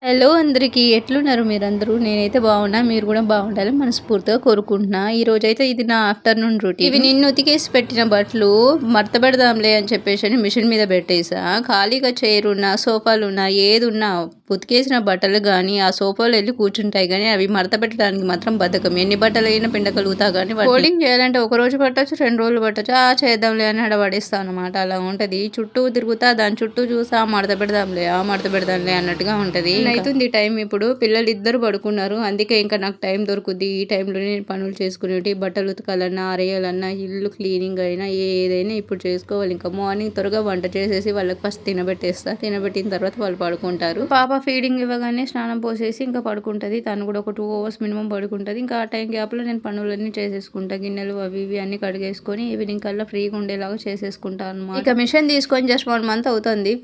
Hello అందరికీ ఎట్లున్నారు మీరందరూ? నేనైతే బాగున్నా. మీరు కూడా బాగుండాలని మనస్ఫూర్తిగా కోరుకుంటున్నా. ఈరోజైతే ఇది నా ఆఫ్టర్‌నూన్ రొటీన్. ఇవి నిన్న ఉతికేసి పెట్టిన బట్టలు మడత పెడదాంలే అని చెప్పేసని మిషన్ మీద పెట్టేసా. ఖాళీగా చైరున్నా, సోఫాలున్నా ఏదున్నా ఉతికేసిన బట్టలు గానీ, ఆ సోఫాలో ఎళ్లి కూర్చుంటాయి గానీ, అవి మడత పెట్టడానికి మాత్రం బద్ధకం. ఎన్ని బట్టలైనా పిండగలుగుతా గానీ ఫోల్డింగ్ చేయాలంటే ఒక రోజు పట్టొచ్చు, 2 రోజులు పట్టొచ్చు. చేద్దాంలే అని ఆడ పడేస్తా అనమాట. అలా ఉంటది. చుట్టూ తిరుగుతా, దాని చుట్టూ చూసా మడత పెడదాంలే, మడత పెడదాంలే అన్నట్టుగా ఉంటది. అవుతుంది టైం ఇప్పుడు. పిల్లలిద్దరు పడుకున్నారు. అందుకే ఇంకా నాకు టైం దొరుకుద్ది. ఈ టైంలోనే నేను పనులు చేసుకునేటి. బట్టలు ఉతకాలన్నా, ఆరేయాలన్నా, ఇల్లు క్లీనింగ్ అయినా ఏదైనా ఇప్పుడు చేసుకోవాలి. ఇంకా మార్నింగ్ త్వరగా వంట చేసేసి వాళ్ళకి ఫస్ట్ తినబెట్టేస్తా. తినబెట్టిన తర్వాత వాళ్ళు పడుకుంటారు. పాప ఫీడింగ్ ఇవ్వగానే స్నానం పోసేసి ఇంకా పడుకుంటది. తను కూడా ఒక 2 అవర్స్ మినిమం పడుకుంటది. ఇంకా ఆ టైం గ్యాప్లో నేను పనులన్నీ చేసేసుకుంటా. గిన్నెలు అవి ఇవి అన్ని కడిగేసుకొని ఈవినింగ్ కల్లా ఫ్రీగా ఉండేలాగా చేసేసుకుంటా అనమాట. ఇక మిషన్ తీసుకొని జస్ట్ 1 మంత్ అవుతుంది.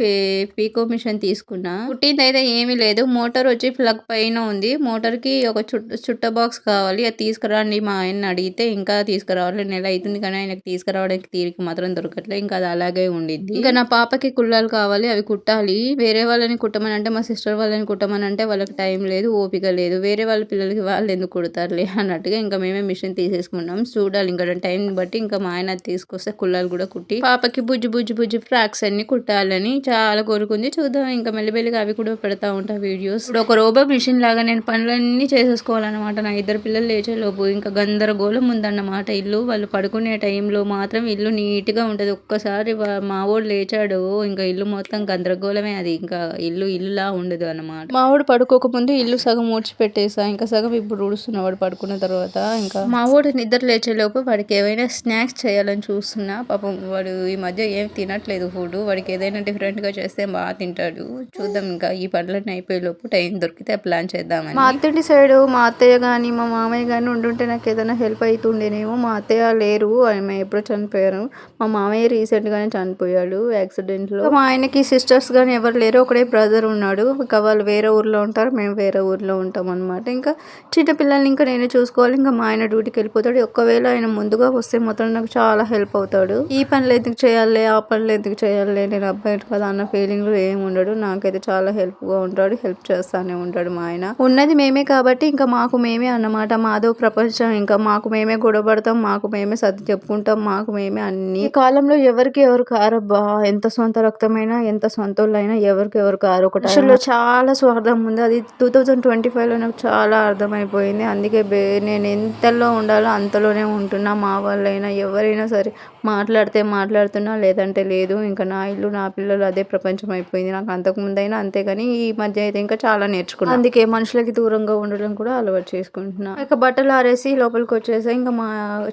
పీకో మిషన్ తీసుకున్నా. పుట్టింది అయితే ఏమీ లేదు. మోటార్ వచ్చి ప్లగ్ పైన ఉంది. మోటార్కి ఒక చుట్ట బాక్స్ కావాలి. అది తీసుకురండి మా ఆయన్ని అడిగితే ఇంకా తీసుకురావాలి. నెల అవుతుంది కానీ ఆయనకు తీసుకురావడానికి తీరిక మాత్రం దొరకట్లేదు. ఇంకా అది అలాగే ఉండిద్ది. ఇంకా నా పాపకి కుల్లాలు కావాలి, అవి కుట్టాలి. వేరే వాళ్ళని కుట్టమని అంటే, మా సిస్టర్ వాళ్ళని కుట్టమని అంటే వాళ్ళకి టైం లేదు, ఓపిక లేదు. వేరే వాళ్ళ పిల్లలకి వాళ్ళు ఎందుకు కుడతారులే అన్నట్టుగా ఇంకా మేమే మిషన్ తీసేసుకున్నాం. చూడాలి ఇంకా టైం బట్టి ఇంకా మా ఆయన తీసుకొస్తే కుల్లాలు కూడా కుట్టి పాపకి బుజ్జి బుజ్జి బుజ్జి ఫ్రాక్స్ అన్ని కుట్టాలని చాలా కోరుకుంది. చూద్దాం ఇంకా మెల్లిమెల్లిగా అవి కూడా పెడతా ఉంటా వీడియోస్. ఇప్పుడు ఒక రోబో మిషన్ లాగా నేను పనులన్నీ చేసేసుకోవాలన్నమాట. నా ఇద్దరు పిల్లలు లేచేలోపు ఇంకా గందరగోళం ఉందన్నమాట ఇల్లు. వాళ్ళు పడుకునే టైంలో మాత్రం ఇల్లు నీట్గా ఉంటుంది. ఒక్కసారి మావోడు లేచాడు ఇంకా ఇల్లు మొత్తం గందరగోళమే. అది ఇంకా ఇల్లులా ఉండదు అన్నమాట. మావోడు పడుకోకముందు ఇల్లు సగం ఊడ్చిపెట్టేసా. ఇంకా సగం ఇప్పుడు ఊడుస్తున్నా వాడు పడుకున్న తర్వాత. ఇంకా మావోడు నిద్ర లేచేలోపు వాడికి ఏవైనా స్నాక్స్ చేయాలని చూస్తున్నా. పాపం వాడు ఈ మధ్య ఏం తినట్లేదు ఫుడ్. వాడికి ఏదైనా డిఫరెంట్గా చేస్తే బాగా తింటాడు. చూద్దాం ఇంకా ఈ పనులన్నీ అయిపోయేలోపు టైం దొరికితే ప్లాన్ చేద్దామని. మా అత్తింటి సైడు మా అత్తయ్య కానీ మా మామయ్య కానీ ఉండుంటే నాకు ఏదైనా హెల్ప్ అవుతుండేనేమో. మా అత్తయ్య లేరు, ఆమె ఎప్పుడో చనిపోయారు. మా మామయ్య రీసెంట్గానే చనిపోయాడు యాక్సిడెంట్లో. మా ఆయనకి సిస్టర్స్ కానీ ఎవరు లేరు, ఒకడే బ్రదర్ ఉన్నాడు. ఇంకా వాళ్ళు వేరే ఊర్లో ఉంటారు, మేము వేరే ఊర్లో ఉంటాం అనమాట. ఇంకా చిన్నపిల్లల్ని ఇంకా నేనే చూసుకోవాలి. ఇంకా మా ఆయన డ్యూటీకి వెళ్ళిపోతాడు. ఒకవేళ ఆయన ముందుగా వస్తే మాత్రం నాకు చాలా హెల్ప్ అవుతాడు. ఈ పనులు ఎందుకు చేయాలి, ఆ పనులు ఎందుకు చేయాలి, నేను అబ్బాయి కదా అన్న ఫీలింగ్లో ఏమి ఉండడు. నాకైతే చాలా హెల్ప్గా ఉంటాడు, హెల్ప్ చేస్తానే ఉంటాడు మా ఆయన. ఉన్నది మేమే కాబట్టి ఇంకా మాకు మేమే అన్నమాట. మాదో ప్రపంచం. ఇంకా మాకు మేమే గొడవపడతాం, మాకు మేమే సర్ది చెప్పుకుంటాం, మాకు మేమే అన్ని. ఈ కాలంలో ఎవరికి ఎవరు కారబ్బా. ఎంత సొంత రక్తమైనా, ఎంత సొంతోళ్ళైనా ఎవరికి ఎవరు కారు. ఒక మనుషుల్లో చాలా స్వార్థం ఉంది. అది 2025లో నాకు చాలా అర్థమైపోయింది. అందుకే నేను ఎంతలో ఉండాలో అంతలోనే ఉంటున్నా. మా వాళ్ళైనా ఎవరైనా సరే మాట్లాడితే మాట్లాడుతున్నా, లేదంటే లేదు. ఇంకా నా ఇల్లు నా పిల్లలు అదే ప్రపంచం అయిపోయింది నాకు. అంతకుముందైనా అంతే కానీ ఈ మధ్య అయితే ఇంకా చాలా నేర్చుకున్నాను. అందుకే మనుషులకి దూరంగా ఉండడం కూడా అలవాటు చేసుకుంటున్నా. ఇక బట్టలు ఆరేసి లోపలికి వచ్చేసా. ఇంకా మా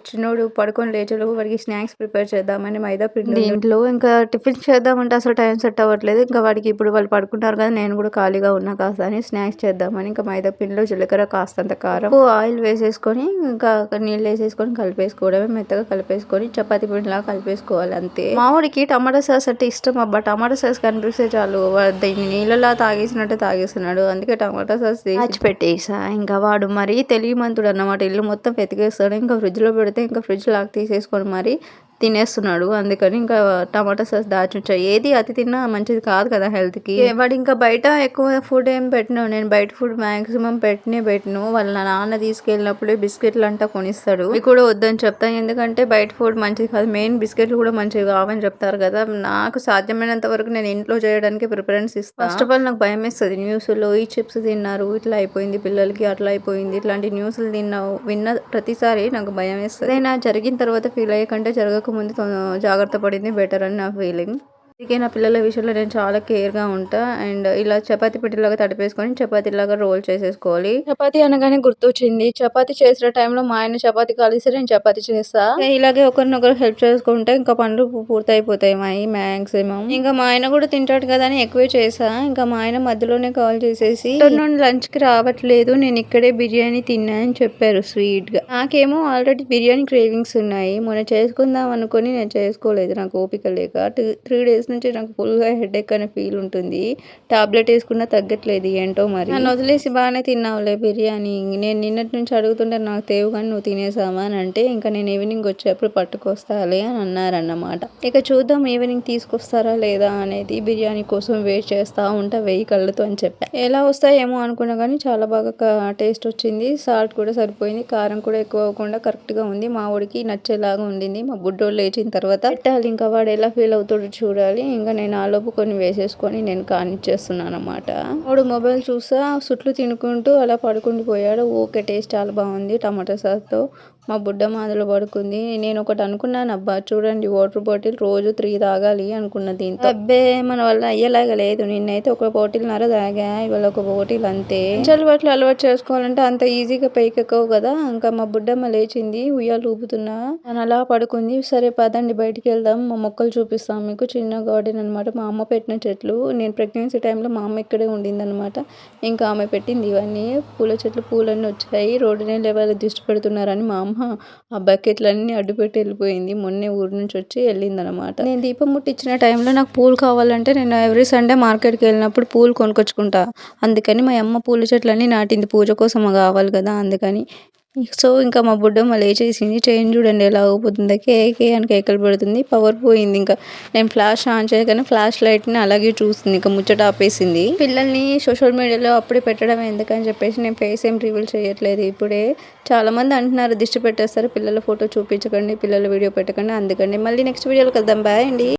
చిన్నోడు పడుకొని లేచేలోపు వాడికి స్నాక్స్ ప్రిపేర్ చేద్దామని మైదా పిండి దీంట్లో ఇంకా టిఫిన్ చేద్దామంటే అసలు టైం సెట్ అవ్వట్లేదు. ఇంకా వాడికి ఇప్పుడు వాళ్ళు పడుకుంటారు కదా, నేను కూడా ఖాళీగా ఉన్నా కాస్త అని స్నాక్స్ చేద్దామని ఇంకా మైదా పిండిలో జీలకర్ర, కాస్తంత కారం, ఆయిల్ వేసేసుకొని ఇంకా నీళ్ళు వేసేసుకొని కలిపేసుకోవడమే. మెత్తగా కలిపేసుకొని చపాతీ పిండిలా కలిపేసుకోవాలి అంతే. మామిడికి టమాటా సాస్ అంటే ఇష్టం అబ్బా. టమాటా సాస్ కనిపిస్తే చాలు దీన్ని నీళ్ళలా తాగేసినట్టు తాగేస్తున్నాడు. అందుకే టమాటా సాస్ తెచ్చి పెట్టేసా. ఇంకా వాడు మరీ తెలివిమంతుడు అన్నమాట. ఇల్లు మొత్తం వెతికేస్తాడు. ఇంకా ఫ్రిడ్జ్లో పెడితే ఇంకా ఫ్రిడ్జ్ లాక్ తీసేసుకొని మరి తినేస్తున్నాడు. అందుకని ఇంకా టమాటా సాస్ దాచుంచా. ఏది అతి తిన్నా మంచిది కాదు కదా హెల్త్కి. వాడు ఇంకా బయట ఎక్కువ ఫుడ్ ఏం పెట్టను. నేను బయట ఫుడ్ మ్యాక్సిమం పెట్టను. వాళ్ళ నాన్న తీసుకెళ్ళినప్పుడే బిస్కెట్లు అంటా కొనిస్తాడు. అవి కూడా వద్దని చెప్తాను, ఎందుకంటే బయట ఫుడ్ మంచిది కాదు. మెయిన్ బిస్కెట్లు కూడా మంచిది కావని చెప్తారు కదా. నాకు సాధ్యమైనంత వరకు నేను ఇంట్లో చేయడానికి ప్రిఫరెన్స్ ఇస్తాను. ఫస్ట్ ఆఫ్ ఆల్ నాకు భయం వేస్తుంది. న్యూస్లో ఈ చిప్స్ తిన్నారు, ఇట్లా అయిపోయింది పిల్లలకి, అట్లా అయిపోయింది, ఇట్లాంటి న్యూస్లు విన్న ప్రతిసారి నాకు భయం వేస్తుంది. అదే నా జరిగిన తర్వాత ఫీల్ అయ్యే కంటే జరగక ముందు జాగ్రత్త పడింది బెటర్ అని నా ఫీలింగ్. అందుకే నా పిల్లల విషయంలో నేను చాలా కేర్గా ఉంటా. అండ్ ఇలా చపాతీ పిండిలాగా తడిపేసుకొని చపాతీలాగా రోల్ చేసేసుకోవాలి. చపాతీ అనగానే గుర్తొచ్చింది, చపాతీ చేసిన టైంలో మా ఆయన చపాతీ కాలిస్తే నేను చపాతీ చేస్తా. ఇలాగే ఒకరినొకరు హెల్ప్ చేసుకుంటే ఇంకా పనులు పూర్తయిపోతాయి మ్యాక్సిమం. ఇంకా మా ఆయన కూడా తింటాడు కదా అని ఎక్కువే చేసా. ఇంకా మా ఆయన మధ్యలోనే కాల్ చేసేసి లంచ్ కి రావట్లేదు, నేను ఇక్కడే బిర్యానీ తిన్నా అని చెప్పారు స్వీట్ గా. నాకేమో ఆల్రెడీ బిర్యానీ క్రేవింగ్స్ ఉన్నాయి. మొన్న చేసుకుందాం అనుకుని నేను చేసుకోలేదు, నాకు ఓపిక లేక. 3 days నుంచి నాకు ఫుల్గా హెడేక్ అనే ఫీల్ ఉంటుంది. టాబ్లెట్ వేసుకున్నా తగ్గట్లేదు ఏంటో మరి. నన్ను వదిలేసి బాగానే తిన్నావులే బిర్యానీ, నేను నిన్నటి నుంచి అడుగుతుంటే నాకు తేవు కానీ నువ్వు తినేసావా అని అంటే, ఇంకా నేను ఈవినింగ్ వచ్చేప్పుడు పట్టుకొస్తాలే అని అన్నారన్నమాట. ఇక చూద్దాం ఈవినింగ్ తీసుకొస్తారా లేదా అనేది. బిర్యానీ కోసం వెయిట్ చేస్తూ ఉంటా 1000 కళ్ళతో అని చెప్పా. ఎలా వస్తాయేమో అనుకున్నా కానీ చాలా బాగా టేస్ట్ వచ్చింది. సాల్ట్ కూడా సరిపోయింది, కారం కూడా ఎక్కువ అవ్వకుండా కరెక్ట్గా ఉంది. మా వాడికి నచ్చేలాగా ఉండింది. మా బుడ్డోడు లేచిన తర్వాత పెట్టాలి, ఇంకా వాడు ఎలా ఫీల్ అవుతాడో చూడాలి. ఇంకా నేను ఆలోపు కొన్ని వేసేసుకొని నేను కానిచ్చేస్తున్నాను అనమాట. వాడు మొబైల్ చూసా సుట్లు తినుకుంటూ అలా పడుకుంటూ పోయాడు. ఓకే, టేస్ట్ చాలా బాగుంది టమాటా సాస్తో. మా బుడ్డమ్మ అందులో పడుకుంది. నేను ఒకటి అనుకున్నాను, అబ్బా చూడండి వాటర్ బాటిల్ రోజు 3 తాగాలి అనుకున్న దీంతో. అబ్బే మన వల్ల అయ్యేలాగా లేదు. నిన్నైతే ఒక బాటిల్‌న్నర తాగా, ఇవాళ ఒక బాటిల్ అంతే. అలవాట్లు అలవాటు చేసుకోవాలంటే అంత ఈజీగా పైకెక్కవు కదా. ఇంకా మా బుడ్డమ్మ లేచింది, ఉయ్యాలు ఊపుతున్నా తను అలా పడుకుంది. సరే పదండి బయటికి వెళ్దాం, మా మొక్కలు చూపిస్తాం మీకు. చిన్న గార్డెన్ అనమాట, మా అమ్మ పెట్టిన చెట్లు. నేను ప్రెగ్నెన్సీ టైంలో మా అమ్మ ఇక్కడే ఉండిందనమాట. ఇంకా ఆమె పెట్టింది ఇవన్నీ పూల చెట్లు. పూలన్నీ వచ్చాయి. రోడ్డునే లెవెల్ దిష్టి పెడుతున్నారని మా అమ్మ ఆ బకెట్లన్నీ అడ్డుపెట్టి వెళ్ళిపోయింది. మొన్నే ఊరు నుంచి వచ్చి వెళ్ళిందనమాట. నేను దీపం ముట్టించిన టైంలో నాకు పూలు కావాలంటే నేను ఎవ్రీ సండే మార్కెట్కి వెళ్ళినప్పుడు పూలు కొనుక్కొచ్చుకుంటా. అందుకని మా అమ్మ పూల చెట్లన్నీ నాటింది, పూజ కోసం కావాలి కదా అందుకని. సో ఇంకా మా బుడ్డమ్మ లేచేసింది. చైన్ చూడండి ఎలా ఊపుతుందో, కేకే అని కేకలు పెడుతుంది. పవర్ పోయింది. ఇంకా నేను ఫ్లాష్ ఆన్ చేయగానే ఫ్లాష్ లైట్ని అలాగే చూస్తుంది. ఇంకా ముచ్చట ఆపేసింది. పిల్లల్ని సోషల్ మీడియాలో అప్పుడే పెట్టడం ఎందుకని చెప్పేసి నేను ఫేస్ ఏం రివీల్ చేయట్లేదు ఇప్పుడే. చాలామంది అంటున్నారు దిష్టి పెట్టేస్తారు, పిల్లల ఫోటో చూపించకండి, పిల్లల వీడియో పెట్టకండి. అందుకండి మళ్ళీ నెక్స్ట్ వీడియోలో కలుద్దాం. బాయ్ అండి.